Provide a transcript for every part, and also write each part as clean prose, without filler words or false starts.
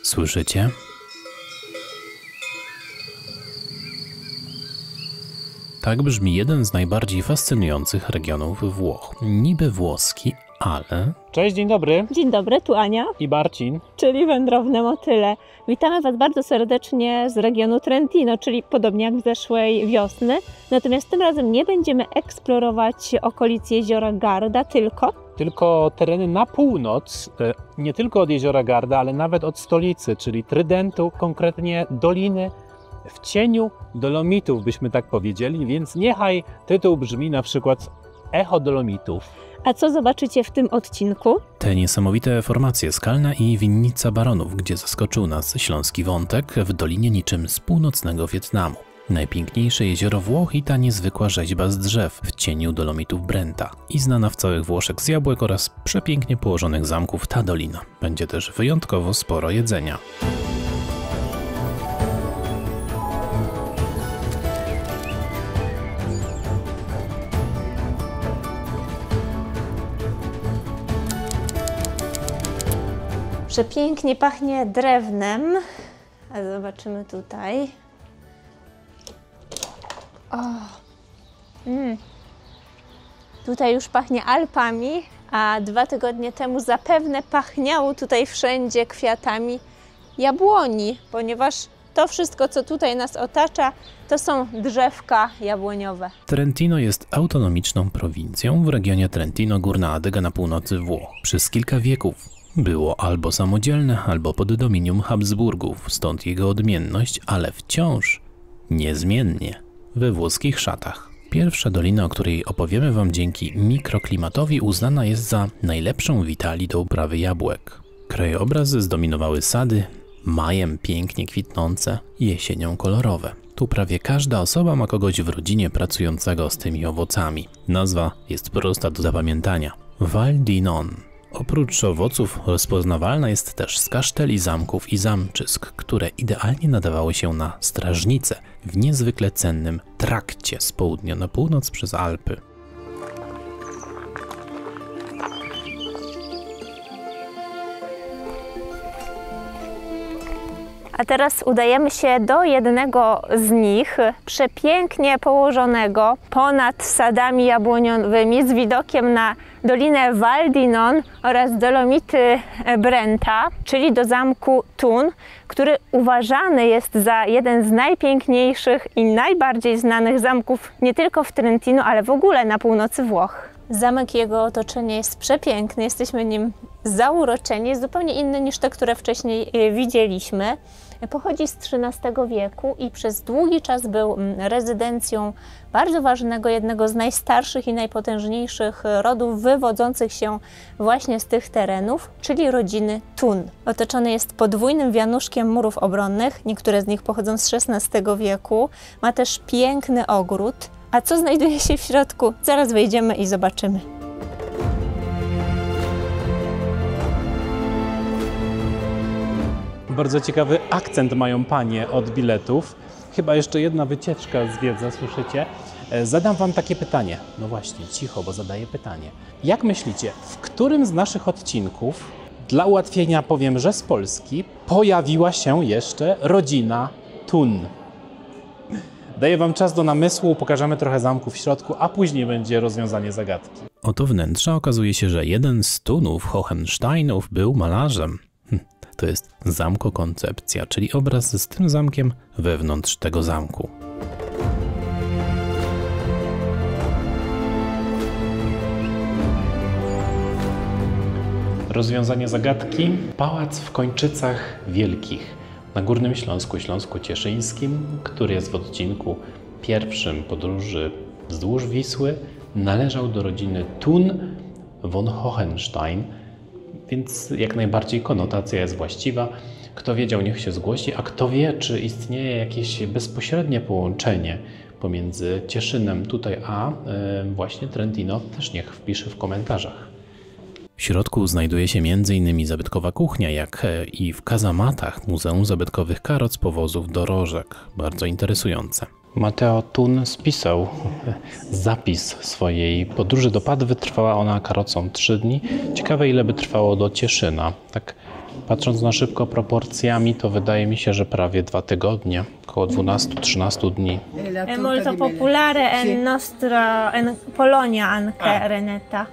Słyszycie? Tak brzmi jeden z najbardziej fascynujących regionów Włoch. Niby włoski, ale... Cześć, dzień dobry. Dzień dobry, tu Ania. I Marcin. Czyli wędrowne motyle. Witamy Was bardzo serdecznie z regionu Trentino, czyli podobnie jak w zeszłej wiosny. Natomiast tym razem nie będziemy eksplorować okolic jeziora Garda, Tylko tereny na północ, nie tylko od jeziora Garda, ale nawet od stolicy, czyli Trydentu, konkretnie doliny w cieniu Dolomitów, byśmy tak powiedzieli, więc niechaj tytuł brzmi na przykład Echo Dolomitów. A co zobaczycie w tym odcinku? Te niesamowite formacje skalne i winnica Baronów, gdzie zaskoczył nas śląski wątek w dolinie niczym z północnego Wietnamu. Najpiękniejsze jezioro Włoch i ta niezwykła rzeźba z drzew w cieniu Dolomitów Brenta. I znana w całych Włoszech z jabłek oraz przepięknie położonych zamków ta dolina. Będzie też wyjątkowo sporo jedzenia. Przepięknie pachnie drewnem. A zobaczymy tutaj. Tutaj już pachnie Alpami, a 2 tygodnie temu zapewne pachniało tutaj wszędzie kwiatami jabłoni, ponieważ to wszystko, co tutaj nas otacza, to są drzewka jabłoniowe. Trentino jest autonomiczną prowincją w regionie Trentino-Górna Adyga na północy Włoch. Przez kilka wieków było albo samodzielne, albo pod dominium Habsburgów, stąd jego odmienność, ale wciąż niezmiennie we włoskich szatach. Pierwsza dolina, o której opowiemy Wam dzięki mikroklimatowi, uznana jest za najlepszą w Italii do uprawy jabłek. Krajobraz zdominowały sady, majem pięknie kwitnące, jesienią kolorowe. Tu prawie każda osoba ma kogoś w rodzinie pracującego z tymi owocami. Nazwa jest prosta do zapamiętania. Val di Non. Oprócz owoców rozpoznawalna jest też z kaszteli, zamków i zamczysk, które idealnie nadawały się na strażnice w niezwykle cennym trakcie z południa na północ przez Alpy. A teraz udajemy się do jednego z nich, przepięknie położonego ponad sadami jabłoniowymi z widokiem na dolinę Val di Non oraz Dolomity Brenta, czyli do zamku Thun, który uważany jest za jeden z najpiękniejszych i najbardziej znanych zamków nie tylko w Trentino, ale w ogóle na północy Włoch. Zamek i jego otoczenie jest przepiękny, jesteśmy nim zauroczeni, jest zupełnie inny niż te, które wcześniej widzieliśmy. Pochodzi z XIII wieku i przez długi czas był rezydencją bardzo ważnego, jednego z najstarszych i najpotężniejszych rodów wywodzących się właśnie z tych terenów, czyli rodziny Thun. Otoczony jest podwójnym wianuszkiem murów obronnych, niektóre z nich pochodzą z XVI wieku. Ma też piękny ogród. A co znajduje się w środku? Zaraz wejdziemy i zobaczymy. Bardzo ciekawy akcent mają panie od biletów. Chyba jeszcze jedna wycieczka zwiedza, słyszycie? Zadam Wam takie pytanie. No właśnie, cicho, bo zadaję pytanie. Jak myślicie, w którym z naszych odcinków, dla ułatwienia powiem, że z Polski, pojawiła się jeszcze rodzina Thun? Daję Wam czas do namysłu, pokażemy trochę zamku w środku, a później będzie rozwiązanie zagadki. Oto wnętrza okazuje się, że jeden z Thunów, Hohensteinów, był malarzem. To jest zamkokoncepcja, czyli obraz z tym zamkiem wewnątrz tego zamku. Rozwiązanie zagadki. Pałac w Kończycach Wielkich na Górnym Śląsku, Śląsku Cieszyńskim, który jest w odcinku pierwszym podróży wzdłuż Wisły, należał do rodziny Thun von Hohenstein, więc jak najbardziej konotacja jest właściwa. Kto wiedział, niech się zgłosi, a kto wie, czy istnieje jakieś bezpośrednie połączenie pomiędzy Cieszynem tutaj a właśnie Trentino, też niech wpisze w komentarzach. W środku znajduje się m.in. zabytkowa kuchnia, jak i w kazamatach Muzeum Zabytkowych Karoc Powozów Dorożek. Bardzo interesujące. Matteo Thun spisał zapis swojej podróży do Padwy. Trwała ona karocą 3 dni. Ciekawe, ile by trwało do Cieszyna. Tak Patrząc na szybko proporcjami, to wydaje mi się, że prawie 2 tygodnie, około 12-13 dni. È molto popolare in Polonia anche, Renetta.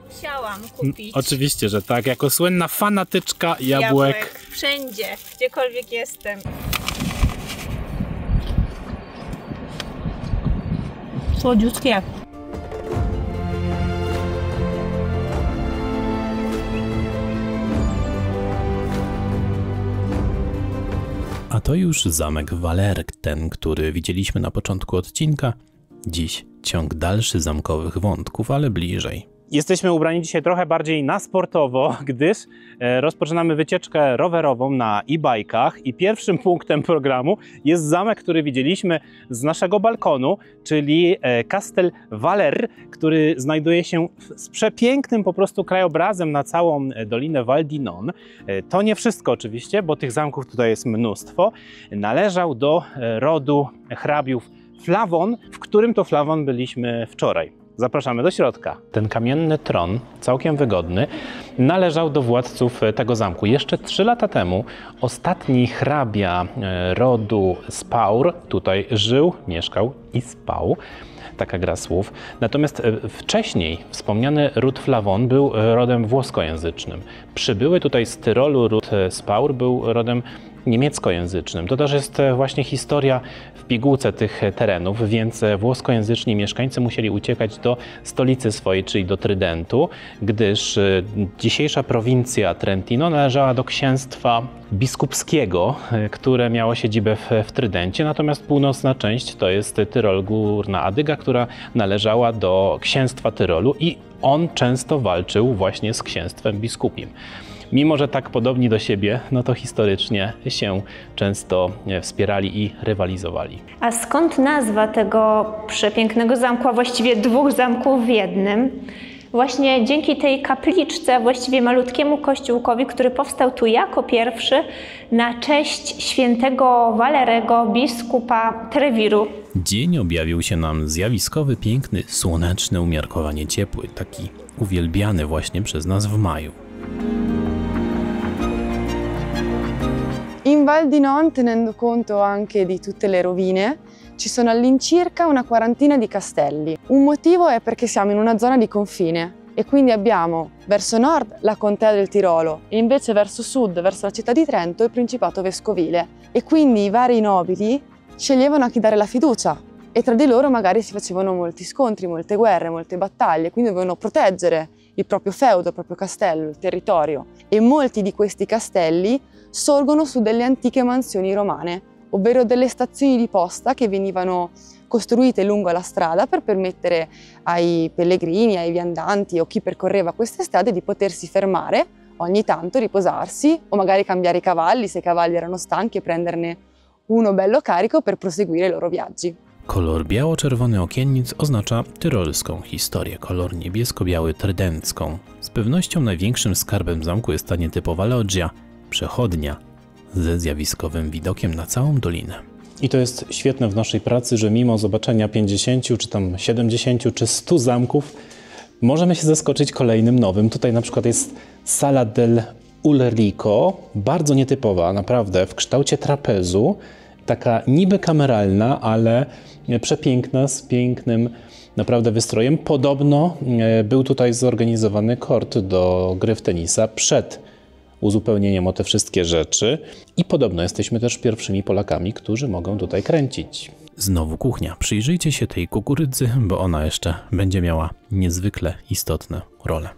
Chciałam kupić Oczywiście, że tak, jako słynna fanatyczka jabłek. wszędzie, gdziekolwiek jestem. Słodziutkie. A to już zamek Walerg, ten, który widzieliśmy na początku odcinka. Dziś ciąg dalszy zamkowych wątków, ale bliżej. Jesteśmy ubrani dzisiaj trochę bardziej na sportowo, gdyż rozpoczynamy wycieczkę rowerową na e-bajkach i pierwszym punktem programu jest zamek, który widzieliśmy z naszego balkonu, czyli Castel Valer, który znajduje się z przepięknym po prostu krajobrazem na całą Dolinę Val di Non. To nie wszystko oczywiście, bo tych zamków tutaj jest mnóstwo. Należał do rodu hrabiów Flawon, w którym to Flawon byliśmy wczoraj. Zapraszamy do środka. Ten kamienny tron, całkiem wygodny, należał do władców tego zamku. Jeszcze 3 lata temu ostatni hrabia rodu Spaur tutaj żył, mieszkał i spał. Taka gra słów. Natomiast wcześniej wspomniany ród Flawon był rodem włoskojęzycznym. Przybyły tutaj z Tyrolu ród Spaur był rodem niemieckojęzycznym. To też jest właśnie historia w pigułce tych terenów, więc włoskojęzyczni mieszkańcy musieli uciekać do stolicy swojej, czyli do Trydentu, gdyż dzisiejsza prowincja Trentino należała do księstwa biskupskiego, które miało siedzibę w Trydencie, natomiast północna część to jest Tyrol Górna Adyga, która należała do księstwa Tyrolu i on często walczył właśnie z księstwem biskupim. Mimo że tak podobni do siebie, no to historycznie się często wspierali i rywalizowali. A skąd nazwa tego przepięknego zamku, a właściwie 2 zamków w jednym? Właśnie dzięki tej kapliczce, właściwie malutkiemu kościółkowi, który powstał tu jako pierwszy na cześć świętego Walerego, biskupa Treviru. Dzień objawił się nam zjawiskowy, piękny, słoneczny, umiarkowanie ciepły, taki uwielbiany właśnie przez nas w maju. In Val di Non, tenendo conto anche di tutte le rovine, ci sono all'incirca una quarantina di castelli. Un motivo è perché siamo in una zona di confine e quindi abbiamo verso nord la contea del Tirolo e invece verso sud, verso la città di Trento, il Principato Vescovile. E quindi i vari nobili sceglievano a chi dare la fiducia e tra di loro magari si facevano molti scontri, molte guerre, molte battaglie, quindi dovevano proteggere il proprio feudo, il proprio castello, il territorio. E molti di questi castelli sorgono su delle antiche mansioni romane, ovvero delle stazioni di posta che venivano costruite lungo la strada per permettere ai pellegrini, ai viandanti o chi percorreva queste strade di potersi fermare ogni tanto, riposarsi o magari cambiare i cavalli se i cavalli erano stanchi e prenderne uno bello carico per proseguire i loro viaggi. Kolor biało-czerwony okiennic oznacza tyrolską historię, kolor niebiesko-biały trydencką. Z pewnością największym skarbem zamku jest ta nietypowa loggia, przechodnia ze zjawiskowym widokiem na całą dolinę. I to jest świetne w naszej pracy, że mimo zobaczenia 50 czy tam 70 czy 100 zamków możemy się zaskoczyć kolejnym nowym. Tutaj na przykład jest Sala del Ulrico, bardzo nietypowa, naprawdę, w kształcie trapezu, taka niby kameralna, ale przepiękna, z pięknym naprawdę wystrojem. Podobno był tutaj zorganizowany kort do gry w tenisa przed uzupełnieniem o te wszystkie rzeczy i podobno jesteśmy też pierwszymi Polakami, którzy mogą tutaj kręcić. Znowu kuchnia. Przyjrzyjcie się tej kukurydzy, bo ona jeszcze będzie miała niezwykle istotną rolę.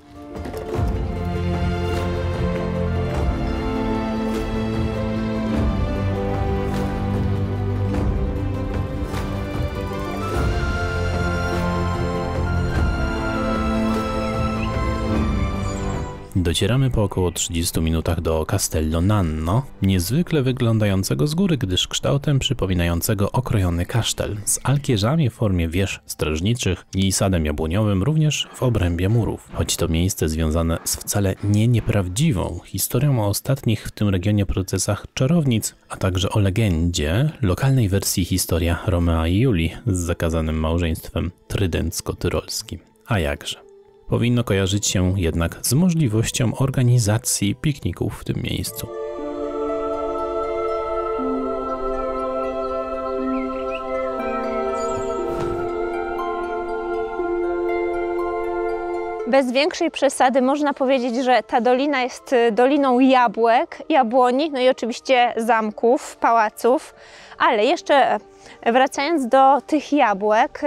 Docieramy po około 30 minutach do Castello Nanno, niezwykle wyglądającego z góry, gdyż kształtem przypominającego okrojony kasztel, z alkierzami w formie wież strażniczych i sadem jabłoniowym również w obrębie murów. Choć to miejsce związane z wcale nieprawdziwą historią o ostatnich w tym regionie procesach czarownic, a także o legendzie lokalnej wersji historia Romea i Julii z zakazanym małżeństwem trydencko-tyrolskim. A jakże. powinno kojarzyć się jednak z możliwością organizacji pikników w tym miejscu. Bez większej przesady można powiedzieć, że ta dolina jest doliną jabłek, jabłoni, no i oczywiście zamków, pałaców. Ale jeszcze wracając do tych jabłek,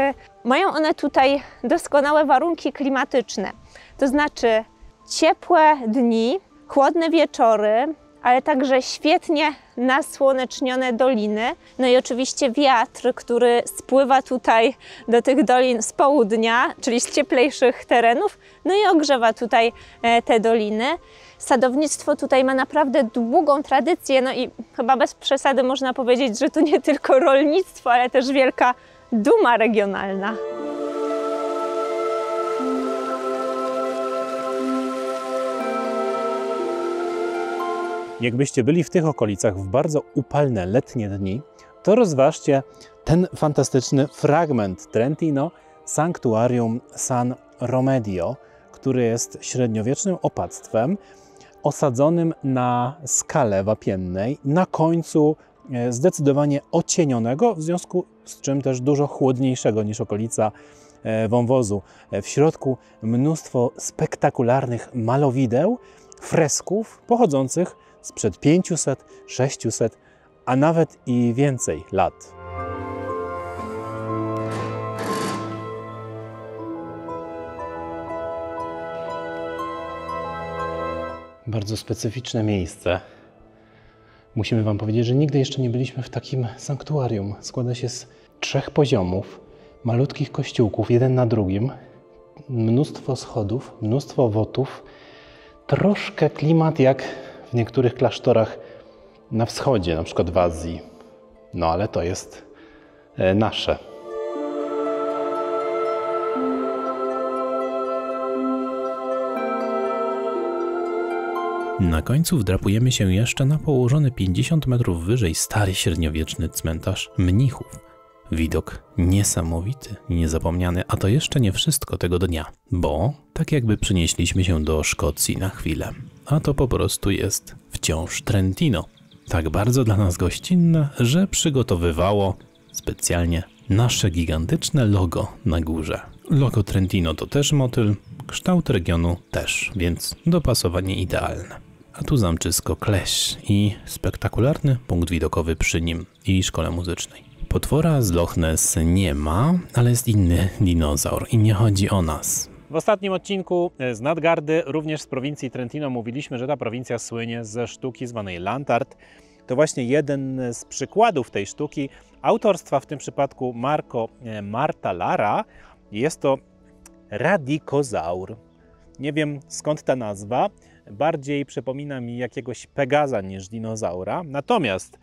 mają one tutaj doskonałe warunki klimatyczne. To znaczy ciepłe dni, chłodne wieczory, ale także świetnie nasłonecznione doliny. No i oczywiście wiatr, który spływa tutaj do tych dolin z południa, czyli z cieplejszych terenów, no i ogrzewa tutaj te doliny. Sadownictwo tutaj ma naprawdę długą tradycję, no i chyba bez przesady można powiedzieć, że to nie tylko rolnictwo, ale też wielka duma regionalna. Jakbyście byli w tych okolicach w bardzo upalne letnie dni, to rozważcie ten fantastyczny fragment Trentino Sanctuarium San Romedio, który jest średniowiecznym opactwem osadzonym na skale wapiennej, na końcu zdecydowanie ocienionego, w związku z czym też dużo chłodniejszego niż okolica wąwozu. W środku mnóstwo spektakularnych malowideł, fresków pochodzących sprzed 500, 600, a nawet i więcej lat. Bardzo specyficzne miejsce. Musimy Wam powiedzieć, że nigdy jeszcze nie byliśmy w takim sanktuarium. Składa się z 3 poziomów, malutkich kościółków, jeden na drugim, mnóstwo schodów, mnóstwo wotów, troszkę klimat jak w niektórych klasztorach na wschodzie, na przykład w Azji. No ale to jest nasze. Na końcu wdrapujemy się jeszcze na położony 50 metrów wyżej stary średniowieczny cmentarz mnichów. Widok niesamowity i niezapomniany, a to jeszcze nie wszystko tego dnia, bo tak jakby przenieśliśmy się do Szkocji na chwilę, a to po prostu jest wciąż Trentino. Tak bardzo dla nas gościnne, że przygotowywało specjalnie nasze gigantyczne logo na górze. Logo Trentino to też motyl, kształt regionu też, więc dopasowanie idealne. A tu zamczysko Klesz i spektakularny punkt widokowy przy nim i szkole muzycznej. Potwora z Loch Ness nie ma, ale jest inny dinozaur i nie chodzi o nas. W ostatnim odcinku z Nadgardy, również z prowincji Trentino, mówiliśmy, że ta prowincja słynie ze sztuki zwanej Landart. To właśnie jeden z przykładów tej sztuki autorstwa, w tym przypadku Marco Martalara. Jest to radikozaur. Nie wiem skąd ta nazwa, bardziej przypomina mi jakiegoś Pegaza niż dinozaura. Natomiast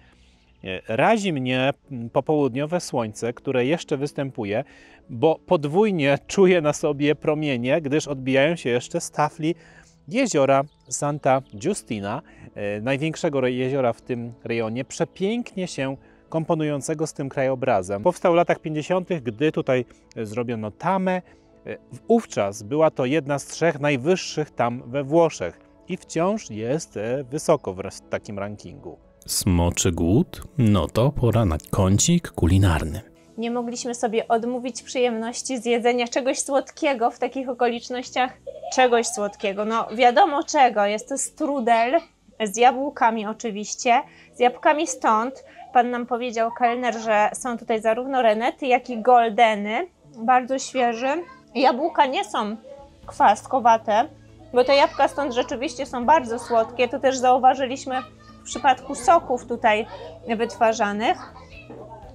razi mnie popołudniowe słońce, które jeszcze występuje, bo podwójnie czuję na sobie promienie, gdyż odbijają się jeszcze z tafli jeziora Santa Giustina, największego jeziora w tym rejonie, przepięknie się komponującego z tym krajobrazem. Powstał w latach 50., gdy tutaj zrobiono tamę. Wówczas była to jedna z 3 najwyższych tam we Włoszech i wciąż jest wysoko w takim rankingu. Smoczy głód? No to pora na kącik kulinarny. Nie mogliśmy sobie odmówić przyjemności zjedzenia czegoś słodkiego w takich okolicznościach. Czegoś słodkiego, no wiadomo czego. Jest to strudel z jabłkami oczywiście, z jabłkami stąd. Pan nam powiedział, kelner, że są tutaj zarówno renety, jak i goldeny, bardzo świeży. Jabłka nie są kwaskowate, bo te jabłka stąd rzeczywiście są bardzo słodkie. To też zauważyliśmy w przypadku soków tutaj wytwarzanych.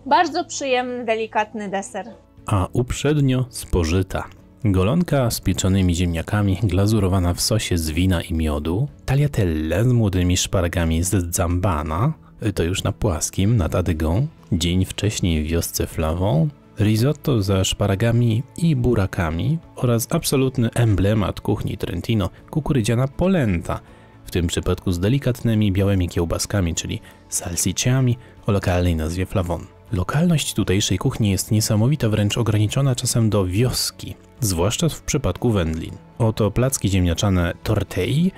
Bardzo przyjemny, delikatny deser. A uprzednio spożyta. Golonka z pieczonymi ziemniakami, glazurowana w sosie z wina i miodu, tagliatelle z młodymi szparagami z Zambana, to już na płaskim, nad Adygą, dzień wcześniej w wiosce Flawon, risotto ze szparagami i burakami oraz absolutny emblemat kuchni Trentino, kukurydziana polenta, w tym przypadku z delikatnymi białymi kiełbaskami, czyli salsicciami o lokalnej nazwie Flawon. Lokalność tutejszej kuchni jest niesamowita, wręcz ograniczona czasem do wioski, zwłaszcza w przypadku wędlin. Oto placki ziemniaczane tortei,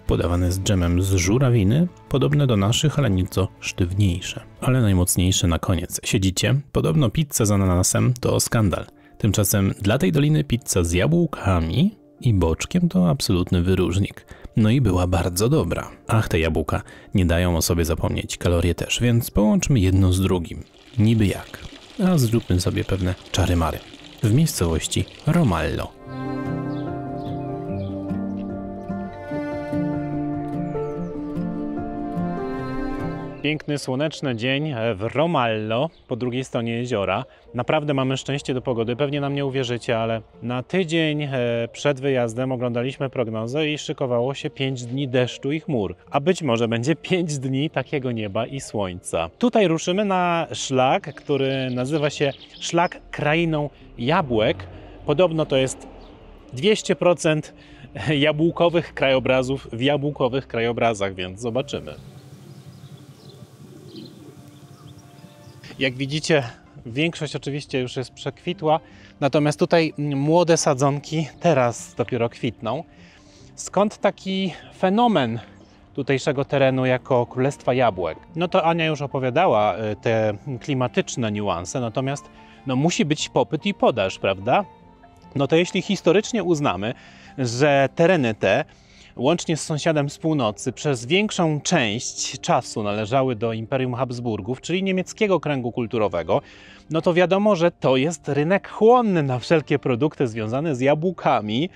podawane z dżemem z żurawiny, podobne do naszych, ale nieco sztywniejsze. Ale najmocniejsze na koniec. Siedzicie? Podobno pizza z ananasem to skandal. Tymczasem dla tej doliny pizza z jabłkami i boczkiem to absolutny wyróżnik. No i była bardzo dobra. Ach, te jabłka nie dają o sobie zapomnieć, kalorie też, więc połączmy jedno z drugim. Niby jak. A zróbmy sobie pewne czary-mary. W miejscowości Romallo. Piękny, słoneczny dzień w Romallo, po drugiej stronie jeziora. Naprawdę mamy szczęście do pogody, pewnie nam nie uwierzycie, ale na tydzień przed wyjazdem oglądaliśmy prognozę i szykowało się 5 dni deszczu i chmur. A być może będzie 5 dni takiego nieba i słońca. Tutaj ruszymy na szlak, który nazywa się Szlak Krainą Jabłek. Podobno to jest 200% jabłkowych krajobrazów w jabłkowych krajobrazach, więc zobaczymy. Jak widzicie, większość oczywiście już jest przekwitła, natomiast tutaj młode sadzonki teraz dopiero kwitną. Skąd taki fenomen tutejszego terenu jako Królestwa Jabłek? No to Ania już opowiadała te klimatyczne niuanse, natomiast musi być popyt i podaż, prawda? No to jeśli historycznie uznamy, że tereny te łącznie z sąsiadem z północy przez większą część czasu należały do Imperium Habsburgów, czyli niemieckiego kręgu kulturowego, no to wiadomo, że to jest rynek chłonny na wszelkie produkty związane z jabłkami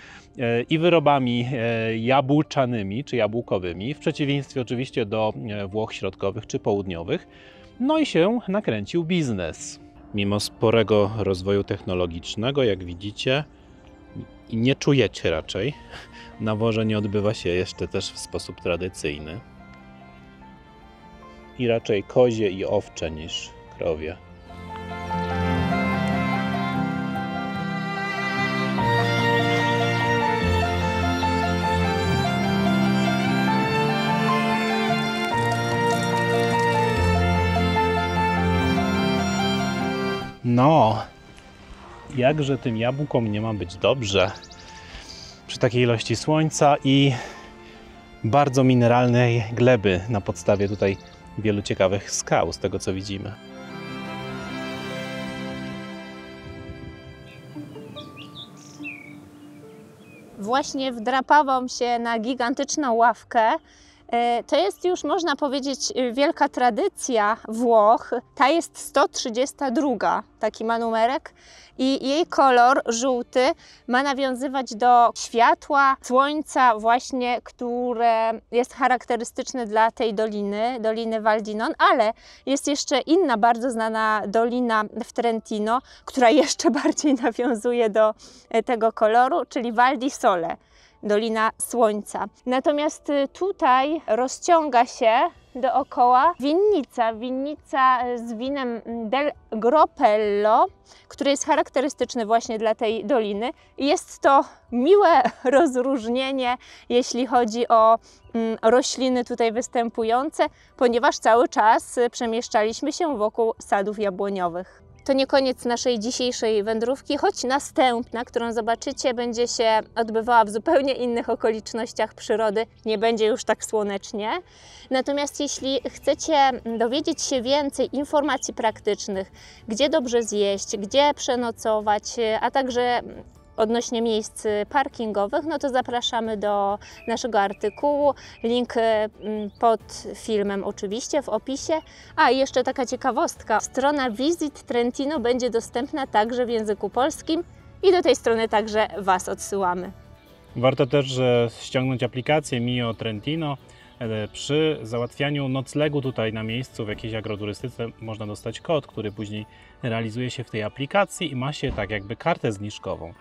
i wyrobami jabłczanymi czy jabłkowymi, w przeciwieństwie oczywiście do Włoch środkowych czy południowych. No i się nakręcił biznes. Mimo sporego rozwoju technologicznego, jak widzicie, i nie czujecie raczej, nawożenie odbywa się jeszcze też w sposób tradycyjny. I raczej kozie i owcze niż krowie. No, jakże tym jabłkom nie ma być dobrze przy takiej ilości słońca i bardzo mineralnej gleby na podstawie tutaj wielu ciekawych skał, z tego co widzimy. Właśnie wdrapałam się na gigantyczną ławkę. To jest już, można powiedzieć, wielka tradycja Włoch. Ta jest 132, taki ma numerek. I jej kolor żółty ma nawiązywać do światła, słońca właśnie, które jest charakterystyczne dla tej doliny, Doliny Val di Non, ale jest jeszcze inna bardzo znana dolina w Trentino, która jeszcze bardziej nawiązuje do tego koloru, czyli Val di Sole. Dolina Słońca. Natomiast tutaj rozciąga się dookoła winnica z winem del Gropello, który jest charakterystyczny właśnie dla tej doliny. I jest to miłe rozróżnienie, jeśli chodzi o rośliny tutaj występujące, ponieważ cały czas przemieszczaliśmy się wokół sadów jabłoniowych. To nie koniec naszej dzisiejszej wędrówki, choć następna, którą zobaczycie, będzie się odbywała w zupełnie innych okolicznościach przyrody. Nie będzie już tak słonecznie. Natomiast jeśli chcecie dowiedzieć się więcej informacji praktycznych, gdzie dobrze zjeść, gdzie przenocować, a także odnośnie miejsc parkingowych, no to zapraszamy do naszego artykułu. Link pod filmem oczywiście w opisie. A i jeszcze taka ciekawostka. Strona Visit Trentino będzie dostępna także w języku polskim i do tej strony także Was odsyłamy. Warto też ściągnąć aplikację Mio Trentino. Przy załatwianiu noclegu tutaj na miejscu w jakiejś agroturystyce można dostać kod, który później realizuje się w tej aplikacji i ma się tak jakby kartę zniżkową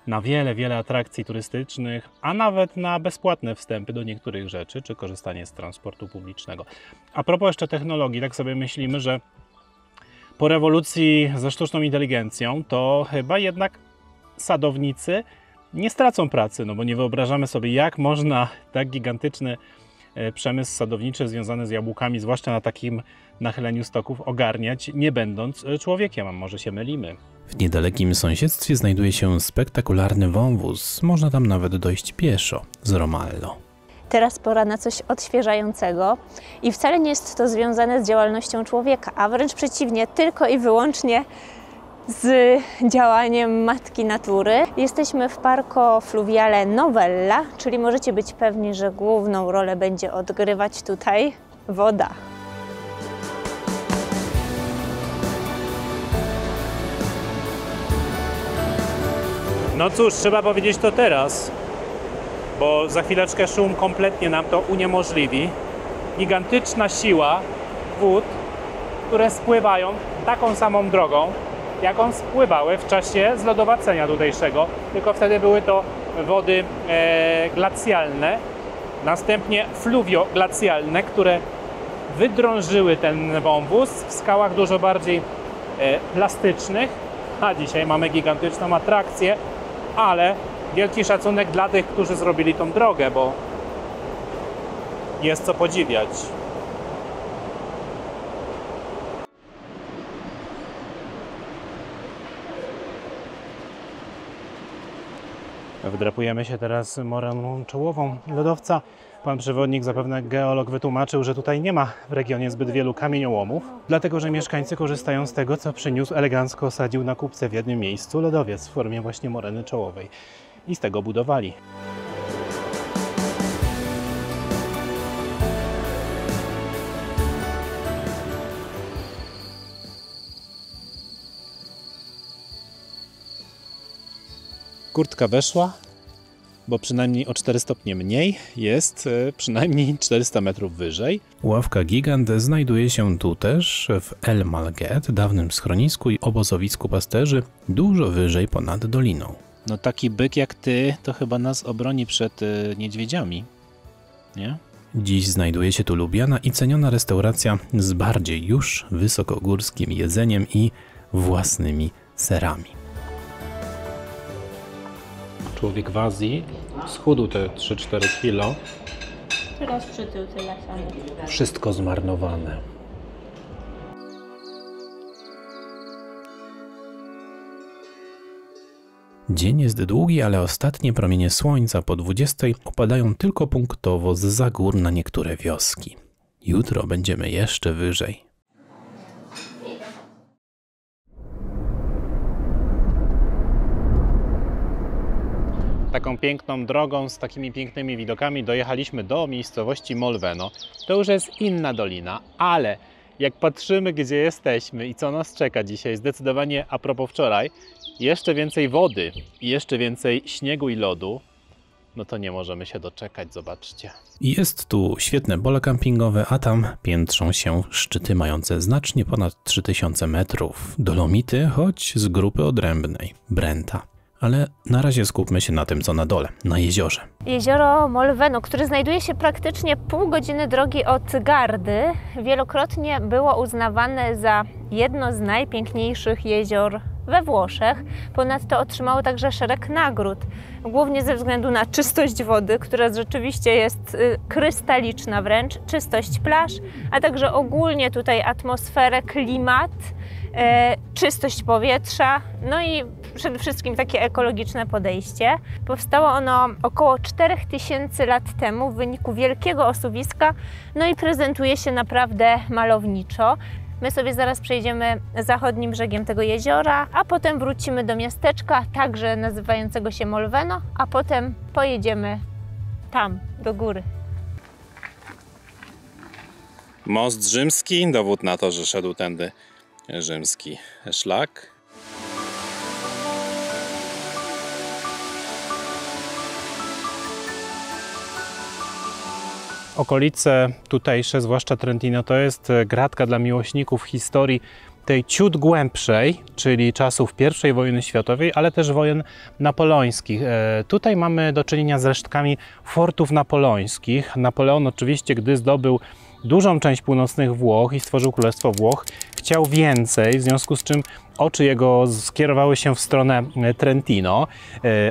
na wiele atrakcji turystycznych, a nawet na bezpłatne wstępy do niektórych rzeczy, czy korzystanie z transportu publicznego. A propos jeszcze technologii, tak sobie myślimy, że po rewolucji ze sztuczną inteligencją to chyba jednak sadownicy nie stracą pracy, no bo nie wyobrażamy sobie, jak można tak gigantyczny przemysł sadowniczy związany z jabłkami, zwłaszcza na takim nachyleniu stoków, ogarniać, nie będąc człowiekiem, a może się mylimy. W niedalekim sąsiedztwie znajduje się spektakularny wąwóz. Można tam nawet dojść pieszo z Romallo. Teraz pora na coś odświeżającego i wcale nie jest to związane z działalnością człowieka, a wręcz przeciwnie, tylko i wyłącznie z działaniem matki natury. Jesteśmy w Parco Fluviale Novella, czyli możecie być pewni, że główną rolę będzie odgrywać tutaj woda. No cóż, trzeba powiedzieć to teraz, bo za chwileczkę szum kompletnie nam to uniemożliwi. Gigantyczna siła wód, które spływają taką samą drogą, jaką spływały w czasie zlodowacenia tutejszego, tylko wtedy były to wody glacjalne, następnie fluwioglacjalne, które wydrążyły ten wąwóz w skałach dużo bardziej plastycznych, a dzisiaj mamy gigantyczną atrakcję, ale wielki szacunek dla tych, którzy zrobili tą drogę, bo jest co podziwiać. Wdrapujemy się teraz moreną czołową lodowca. Pan przewodnik, zapewne geolog, wytłumaczył, że tutaj nie ma w regionie zbyt wielu kamieniołomów, dlatego że mieszkańcy korzystają z tego, co przyniósł, elegancko osadził na kupce w jednym miejscu lodowiec w formie właśnie moreny czołowej. I z tego budowali. Kurtka weszła, bo przynajmniej o 4 stopnie mniej jest przynajmniej 400 metrów wyżej. Ławka Gigant znajduje się tu też w El Malguet, dawnym schronisku i obozowisku pasterzy, dużo wyżej ponad doliną. No taki byk jak ty to chyba nas obroni przed niedźwiedziami, nie? Dziś znajduje się tu lubiana i ceniona restauracja z bardziej już wysokogórskim jedzeniem i własnymi serami. Człowiek w Azji schudł te 3-4 kilo. Teraz przytył tyle samo. Wszystko zmarnowane. Dzień jest długi, ale ostatnie promienie słońca po 20 opadają tylko punktowo zza gór na niektóre wioski. Jutro będziemy jeszcze wyżej. Taką piękną drogą z takimi pięknymi widokami dojechaliśmy do miejscowości Molveno. To już jest inna dolina, ale jak patrzymy, gdzie jesteśmy i co nas czeka dzisiaj, zdecydowanie a propos wczoraj, jeszcze więcej wody i jeszcze więcej śniegu i lodu, no to nie możemy się doczekać, zobaczcie. Jest tu świetne pole kampingowe, a tam piętrzą się szczyty mające znacznie ponad 3000 metrów. Dolomity, choć z grupy odrębnej, Brenta. Ale na razie skupmy się na tym, co na dole, na jeziorze. Jezioro Molveno, które znajduje się praktycznie pół godziny drogi od Gardy, wielokrotnie było uznawane za jedno z najpiękniejszych jezior we Włoszech. Ponadto otrzymało także szereg nagród, głównie ze względu na czystość wody, która rzeczywiście jest krystaliczna wręcz, czystość plaż, a także ogólnie tutaj atmosferę, klimat, czystość powietrza, no i przede wszystkim takie ekologiczne podejście. Powstało ono około 4000 lat temu w wyniku wielkiego osuwiska, no i prezentuje się naprawdę malowniczo. My sobie zaraz przejdziemy zachodnim brzegiem tego jeziora, a potem wrócimy do miasteczka, także nazywającego się Molveno, a potem pojedziemy tam, do góry. Most rzymski, dowód na to, że szedł tędy rzymski szlak. Okolice tutejsze, zwłaszcza Trentino, to jest gratka dla miłośników historii tej ciut głębszej, czyli czasów I wojny światowej, ale też wojen napoleońskich. Tutaj mamy do czynienia z resztkami fortów napoleońskich. Napoleon oczywiście, gdy zdobył dużą część północnych Włoch i stworzył Królestwo Włoch. Chciał więcej, w związku z czym oczy jego skierowały się w stronę Trentino.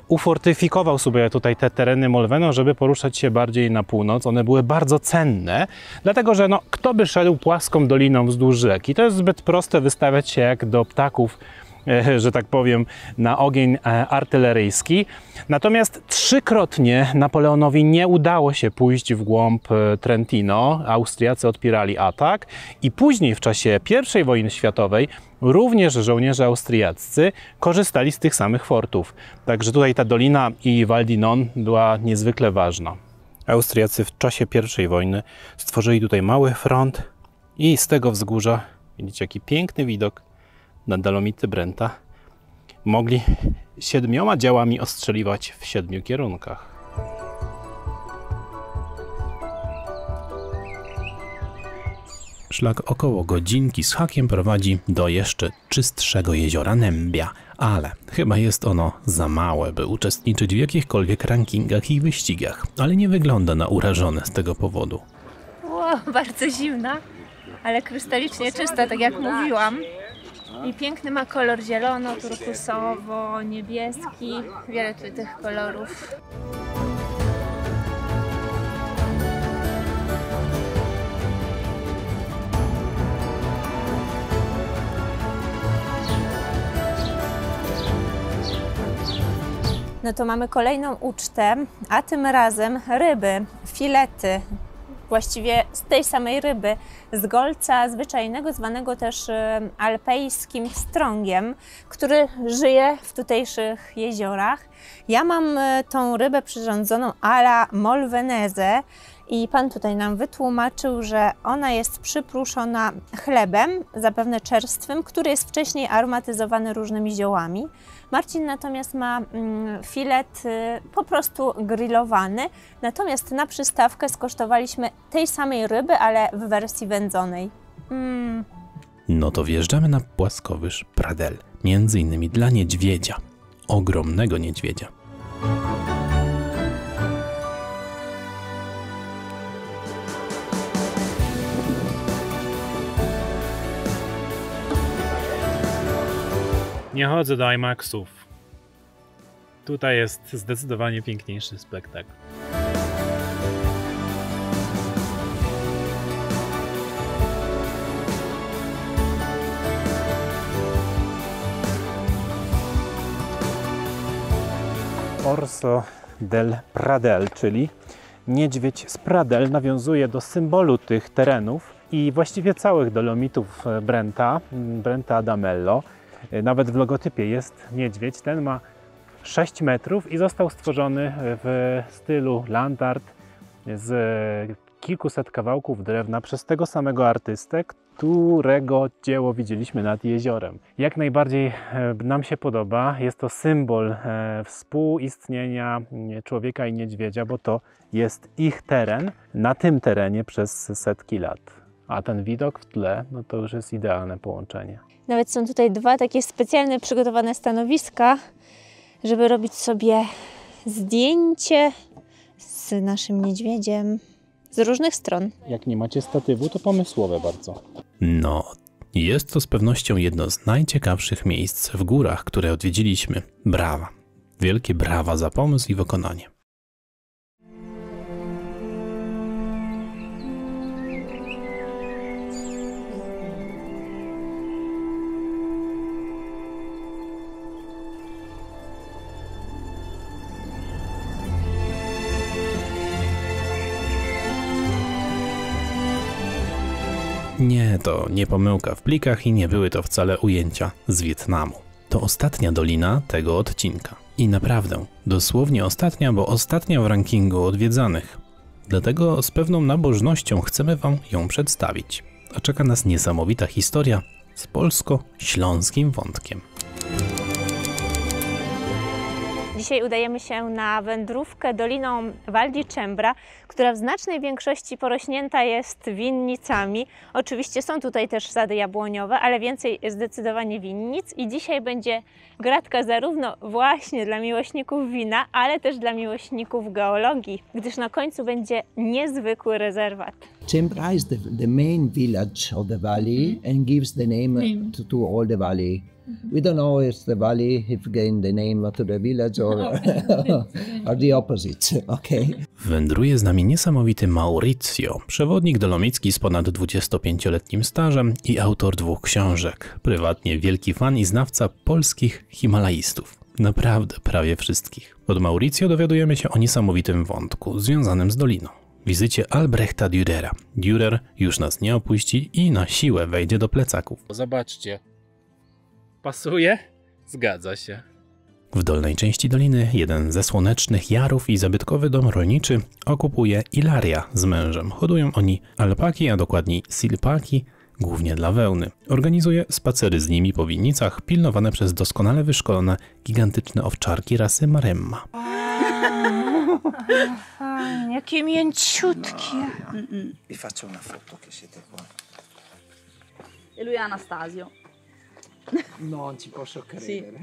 Ufortyfikował sobie tutaj te tereny Molveno, żeby poruszać się bardziej na północ. One były bardzo cenne, dlatego że kto by szedł płaską doliną wzdłuż rzeki? To jest zbyt proste wystawiać się jak do ptaków, że tak powiem, na ogień artyleryjski. Natomiast trzykrotnie Napoleonowi nie udało się pójść w głąb Trentino. Austriacy odpierali atak i później w czasie I wojny światowej również żołnierze austriaccy korzystali z tych samych fortów. Także tutaj ta dolina i Val di Non była niezwykle ważna. Austriacy w czasie I wojny stworzyli tutaj mały front i z tego wzgórza, widzicie jaki piękny widok na Dolomity Brenta, mogli 7 działami ostrzeliwać w 7 kierunkach. Szlak około godzinki z hakiem prowadzi do jeszcze czystszego jeziora Nembia, ale chyba jest ono za małe, by uczestniczyć w jakichkolwiek rankingach i wyścigach, ale nie wygląda na urażone z tego powodu. Wow, bardzo zimna, ale krystalicznie czysta, tak jak mówiłam. I piękny ma kolor zielono, turkusowo, niebieski, wiele tu tych kolorów. No to mamy kolejną ucztę, a tym razem ryby, filety, właściwie z tej samej ryby, z golca zwyczajnego, zwanego też alpejskim strągiem, który żyje w tutejszych jeziorach. Ja mam tą rybę przyrządzoną alla molvenese i pan tutaj nam wytłumaczył, że ona jest przypruszona chlebem, zapewne czerstwym, który jest wcześniej aromatyzowany różnymi ziołami. Marcin natomiast ma filet po prostu grillowany, natomiast na przystawkę skosztowaliśmy tej samej ryby, ale w wersji wędzonej. No to wjeżdżamy na płaskowyż Pradel, między innymi dla niedźwiedzia, ogromnego niedźwiedzia. Nie chodzę do IMAX-ów. Tutaj jest zdecydowanie piękniejszy spektakl. Orso del Pradel, czyli niedźwiedź z Pradel, nawiązuje do symbolu tych terenów i właściwie całych Dolomitów Brenta Adamello. Nawet w logotypie jest niedźwiedź. Ten ma 6 metrów i został stworzony w stylu land art z kilkuset kawałków drewna przez tego samego artystę, którego dzieło widzieliśmy nad jeziorem. Jak najbardziej nam się podoba. Jest to symbol współistnienia człowieka i niedźwiedzia, bo to jest ich teren na tym terenie przez setki lat. A ten widok w tle, no to już jest idealne połączenie. Nawet są tutaj dwa takie specjalne przygotowane stanowiska, żeby robić sobie zdjęcie z naszym niedźwiedziem z różnych stron. Jak nie macie statywu, to pomysłowe bardzo. No, jest to z pewnością jedno z najciekawszych miejsc w górach, które odwiedziliśmy. Brawa. Wielkie brawa za pomysł i wykonanie. Nie, to nie pomyłka w plikach i nie były to wcale ujęcia z Wietnamu. To ostatnia dolina tego odcinka. I naprawdę, dosłownie ostatnia, bo ostatnia w rankingu odwiedzanych. Dlatego z pewną nabożnością chcemy Wam ją przedstawić. A czeka nas niesamowita historia z polsko-śląskim wątkiem. Dzisiaj udajemy się na wędrówkę doliną Val di Cembra, która w znacznej większości porośnięta jest winnicami. Oczywiście są tutaj też sady jabłoniowe, ale więcej zdecydowanie winnic i dzisiaj będzie gratka zarówno właśnie dla miłośników wina, ale też dla miłośników geologii, gdyż na końcu będzie niezwykły rezerwat. Cembra is the main village of the valley and gives the name to all the valley. We don't know if the valley if gained the name to the village or the opposite. Okay. Wędruje z nami niesamowity Maurizio, przewodnik dolomicki z ponad 25-letnim stażem i autor 2 książek. Prywatnie wielki fan i znawca polskich himalaistów. Naprawdę prawie wszystkich. Od Maurizio dowiadujemy się o niesamowitym wątku związanym z doliną. Wizycie Albrechta Dürera. Dürer już nas nie opuści i na siłę wejdzie do plecaków. Zobaczcie. Pasuje? Zgadza się. W dolnej części doliny jeden ze słonecznych jarów i zabytkowy dom rolniczy okupuje Ilaria z mężem. Hodują oni alpaki, a dokładniej silpaki, głównie dla wełny. Organizuje spacery z nimi po winnicach, pilnowane przez doskonale wyszkolone, gigantyczne owczarki rasy Maremma. Jakie mięciutkie. Vi faccio una foto che siete qua. E lui è Anastasio. Non ci posso credere.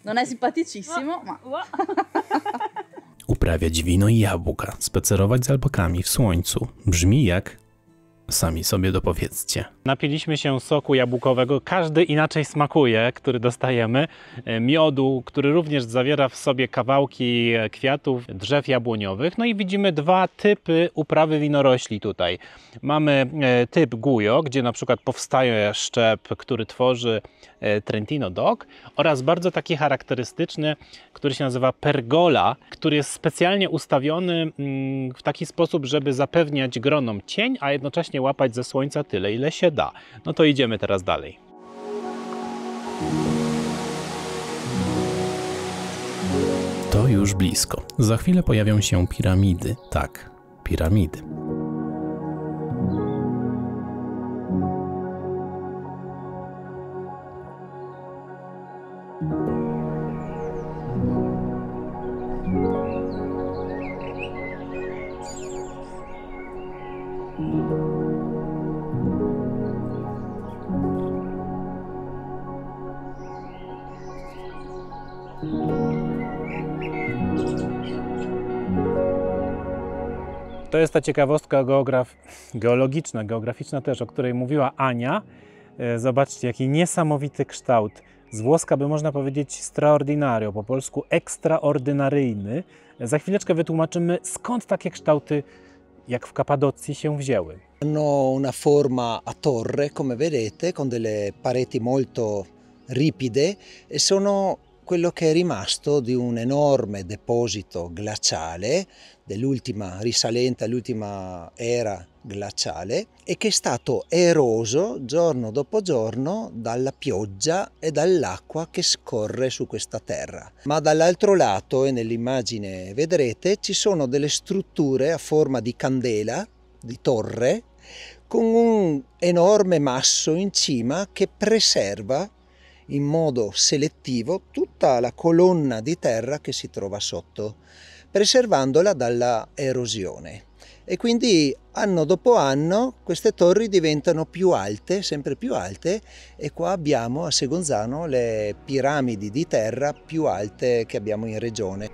Non è simpaticissimo, ma... Uprawiać wino i jabłka, spacerować z alpakami w słońcu. Brzmi jak... Sami sobie dopowiedzcie. Napiliśmy się soku jabłkowego, każdy inaczej smakuje, który dostajemy. Miodu, który również zawiera w sobie kawałki kwiatów, drzew jabłoniowych. No i widzimy 2 typy uprawy winorośli tutaj. Mamy typ Gujo, gdzie na przykład powstaje szczep, który tworzy Trentino DOC, oraz bardzo taki charakterystyczny, który się nazywa Pergola, który jest specjalnie ustawiony w taki sposób, żeby zapewniać gronom cień, a jednocześnie łapać ze słońca tyle, ile się da. No to idziemy teraz dalej. To już blisko. Za chwilę pojawią się piramidy. Tak, piramidy. To jest ta ciekawostka geologiczna, geograficzna też, o której mówiła Ania. Zobaczcie, jaki niesamowity kształt. Z włoska by można powiedzieć straordinario, po polsku ekstraordynaryjny. Za chwileczkę wytłumaczymy, skąd takie kształty, jak w Kapadocji, się wzięły. Hanno una forma a torre, come vedete, con delle pareti molto ripide e sono quello che è rimasto di un enorme deposito glaciale, risalente all'ultima era glaciale, e che è stato eroso giorno dopo giorno dalla pioggia e dall'acqua che scorre su questa terra. Ma dall'altro lato, e nell'immagine vedrete, ci sono delle strutture a forma di candela, di torre, con un enorme masso in cima che preserva in modo selettivo tutta la colonna di terra che si trova sotto, preservandola dalla erosione. E quindi anno dopo anno queste torri diventano più alte, sempre più alte, e qua abbiamo a Segonzano le piramidi di terra più alte che abbiamo in regione.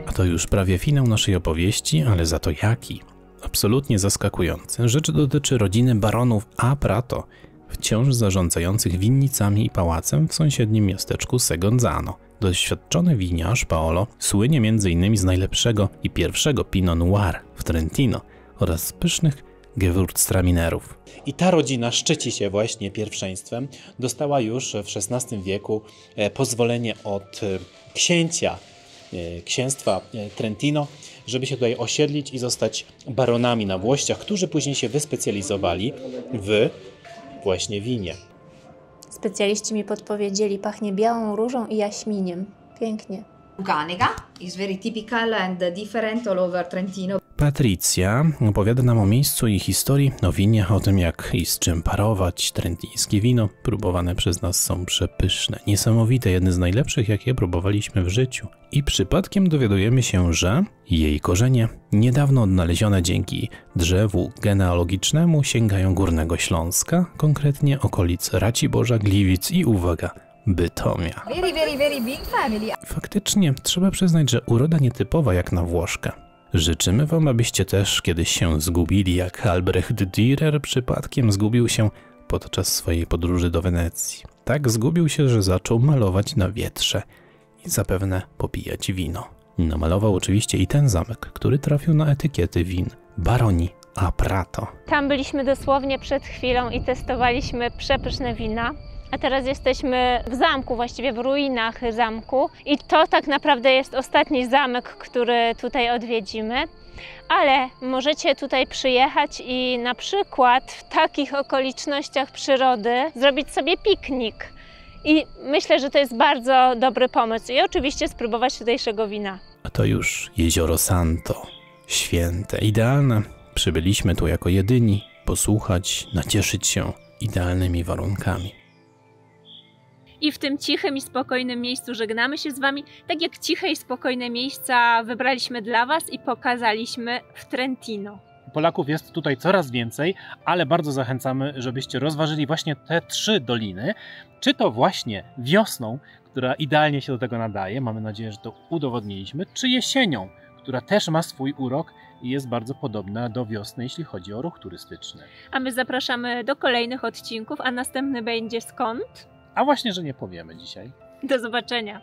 A to już prawie finał naszej opowieści, ale za to jaki? Absolutnie zaskakujący. Rzecz dotyczy rodziny baronów A. Prato, wciąż zarządzających winnicami i pałacem w sąsiednim miasteczku Segonzano. Doświadczony winiarz Paolo słynie m.in. z najlepszego i pierwszego Pinot Noir w Trentino oraz z pysznych Gewürztraminerów. I ta rodzina szczyci się właśnie pierwszeństwem. Dostała już w XVI wieku pozwolenie od księstwa Trentino, żeby się tutaj osiedlić i zostać baronami na Włościach, którzy później się wyspecjalizowali w właśnie winie. Specjaliści mi podpowiedzieli, pachnie białą różą i jaśminiem. Pięknie. Lucanica is very typical and different all over Trentino. Patrycja opowiada nam o miejscu i historii, o winie, o tym jak i z czym parować trentińskie wino. Próbowane przez nas są przepyszne, niesamowite, jedne z najlepszych, jakie próbowaliśmy w życiu. I przypadkiem dowiadujemy się, że jej korzenie, niedawno odnalezione dzięki drzewu genealogicznemu, sięgają Górnego Śląska, konkretnie okolic Raciborza, Gliwic i uwaga, Bytomia. Very big family. Faktycznie trzeba przyznać, że uroda nietypowa jak na Włoszkę. Życzymy wam, abyście też kiedyś się zgubili, jak Albrecht Dürer przypadkiem zgubił się podczas swojej podróży do Wenecji. Tak zgubił się, że zaczął malować na wietrze i zapewne popijać wino. Namalował oczywiście i ten zamek, który trafił na etykiety win Baroni a Prato. Tam byliśmy dosłownie przed chwilą i testowaliśmy przepyszne wina. A teraz jesteśmy w zamku, właściwie w ruinach zamku. I to tak naprawdę jest ostatni zamek, który tutaj odwiedzimy. Ale możecie tutaj przyjechać i na przykład w takich okolicznościach przyrody zrobić sobie piknik. I myślę, że to jest bardzo dobry pomysł. I oczywiście spróbować tutejszego wina. A to już jezioro Santo. Święte, idealne. Przybyliśmy tu jako jedyni, posłuchać, nacieszyć się idealnymi warunkami. I w tym cichym i spokojnym miejscu żegnamy się z Wami, tak jak ciche i spokojne miejsca wybraliśmy dla Was i pokazaliśmy w Trentino. Polaków jest tutaj coraz więcej, ale bardzo zachęcamy, żebyście rozważyli właśnie te 3 doliny, czy to właśnie wiosną, która idealnie się do tego nadaje, mamy nadzieję, że to udowodniliśmy, czy jesienią, która też ma swój urok i jest bardzo podobna do wiosny, jeśli chodzi o ruch turystyczny. A my zapraszamy do kolejnych odcinków, a następny będzie skąd? A właśnie, że nie powiemy dzisiaj. Do zobaczenia!